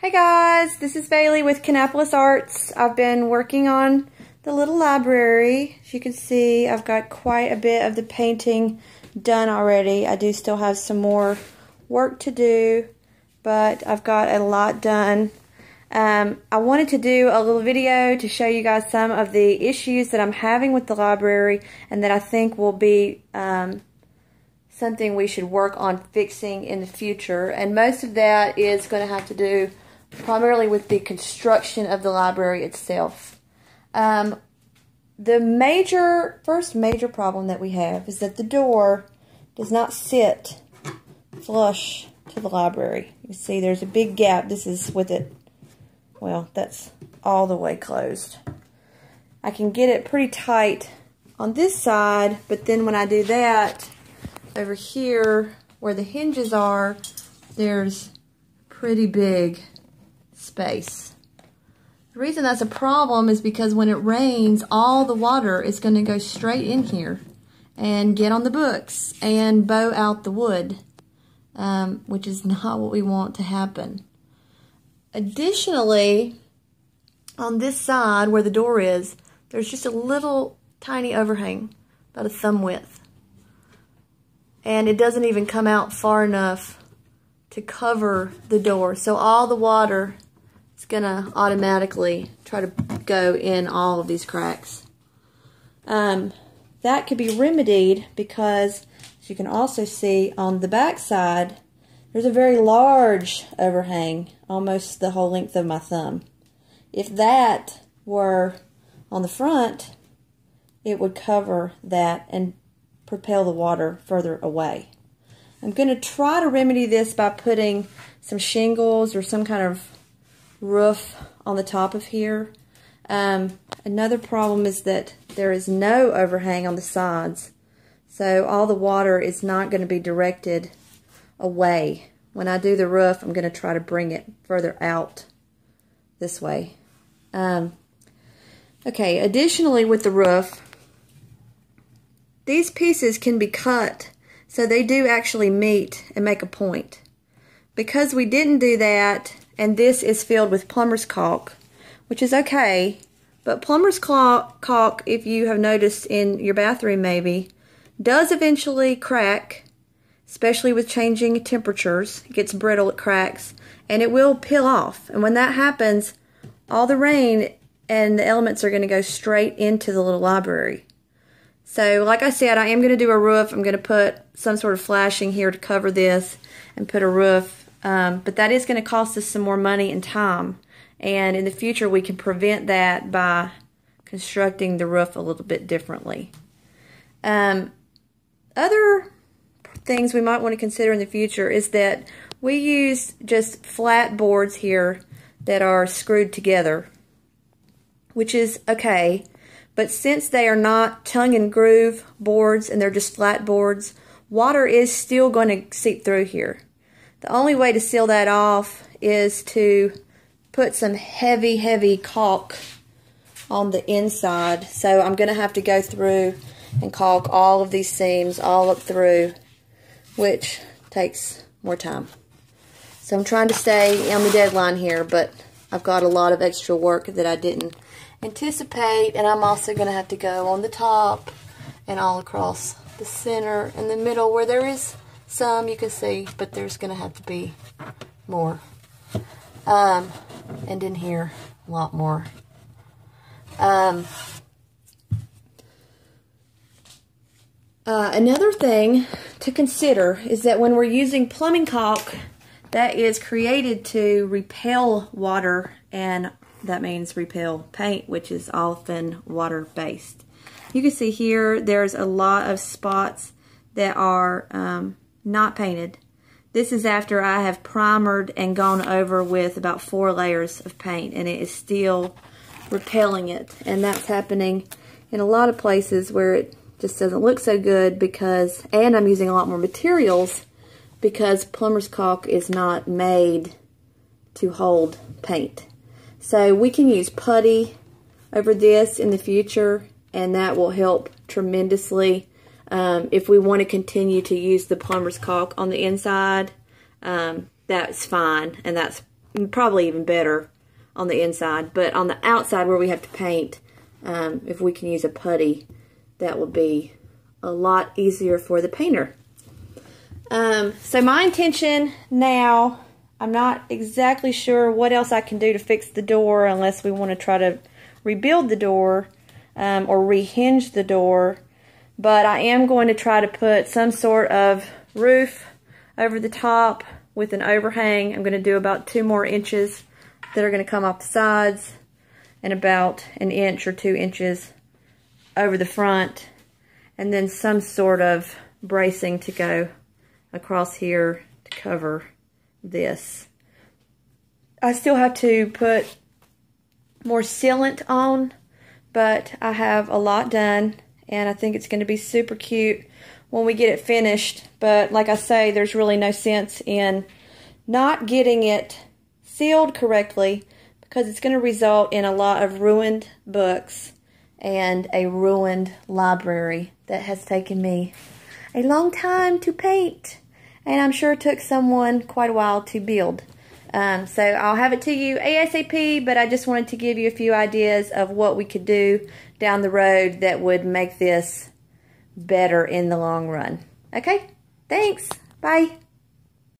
Hey guys, this is Bailey with Kannapolis Arts. I've been working on the little library. As you can see, I've got quite a bit of the painting done already. I do still have some more work to do, but I've got a lot done. I wanted to do a little video to show you guys some of the issues that I'm having with the library and that I think will be something we should work on fixing in the future. And most of that is going to have to do primarily with the construction of the library itself. The first major problem that we have is that the door does not sit flush to the library. You see there's a big gap. This is with it, well, that's all the way closed. I can get it pretty tight on this side, but then when I do that, over here where the hinges are, there's pretty big space. The reason that's a problem is because when it rains, all the water is going to go straight in here and get on the books and bow out the wood, which is not what we want to happen. Additionally, on this side where the door is, there's just a little tiny overhang, about a thumb width. And it doesn't even come out far enough to cover the door. So all the water is going to automatically try to go in all of these cracks. That could be remedied because, as you can also see on the back side, there's a very large overhang, almost the whole length of my thumb. If that were on the front, it would cover that and propel the water further away. I'm going to try to remedy this by putting some shingles or some kind of roof on the top of here. Another problem is that there is no overhang on the sides, so all the water is not going to be directed away. When I do the roof, I'm going to try to bring it further out this way. Okay, additionally with the roof, these pieces can be cut so they do actually meet and make a point. Because we didn't do that, and this is filled with plumber's caulk, which is okay, but plumber's caulk, if you have noticed in your bathroom maybe, does eventually crack, especially with changing temperatures. It gets brittle, it cracks, and it will peel off. And when that happens, all the rain and the elements are going to go straight into the little library. So, like I said, I am going to do a roof. I'm going to put some sort of flashing here to cover this and put a roof. But that is going to cost us some more money and time. And in the future, we can prevent that by constructing the roof a little bit differently. Other things we might want to consider in the future is that we use just flat boards here that are screwed together, which is okay. But since they are not tongue and groove boards and they're just flat boards, water is still going to seep through here. The only way to seal that off is to put some heavy caulk on the inside. So I'm going to have to go through and caulk all of these seams all up through, which takes more time. So I'm trying to stay on the deadline here, but I've got a lot of extra work that I didn't anticipate, and I'm also going to have to go on the top and all across the center and the middle where there is some you can see, but there's going to have to be more. And in here, a lot more. Another thing to consider is that when we're using plumbing caulk, that is created to repel water, and that means repel paint, which is often water-based. You can see here there's a lot of spots that are not painted. This is after I have primered and gone over with about 4 layers of paint, and it is still repelling it. And that's happening in a lot of places where it just doesn't look so good because, and I'm using a lot more materials because plumber's caulk is not made to hold paint. So we can use putty over this in the future, and that will help tremendously. If we want to continue to use the plumber's caulk on the inside, that's fine, and that's probably even better on the inside. But on the outside where we have to paint, if we can use a putty, that would be a lot easier for the painter. So my intention now, I'm not exactly sure what else I can do to fix the door unless we want to try to rebuild the door or rehinge the door. But I am going to try to put some sort of roof over the top with an overhang. I'm going to do about 2 more inches that are going to come off the sides and about 1 inch or 2 inches over the front, and then some sort of bracing to go across here to cover this. I still have to put more sealant on, but I have a lot done, and I think it's going to be super cute when we get it finished. But like I say, there's really no sense in not getting it sealed correctly, because it's going to result in a lot of ruined books and a ruined library that has taken me a long time to paint, and I'm sure it took someone quite a while to build. So I'll have it to you ASAP, but I just wanted to give you a few ideas of what we could do down the road that would make this better in the long run. Okay, thanks. Bye.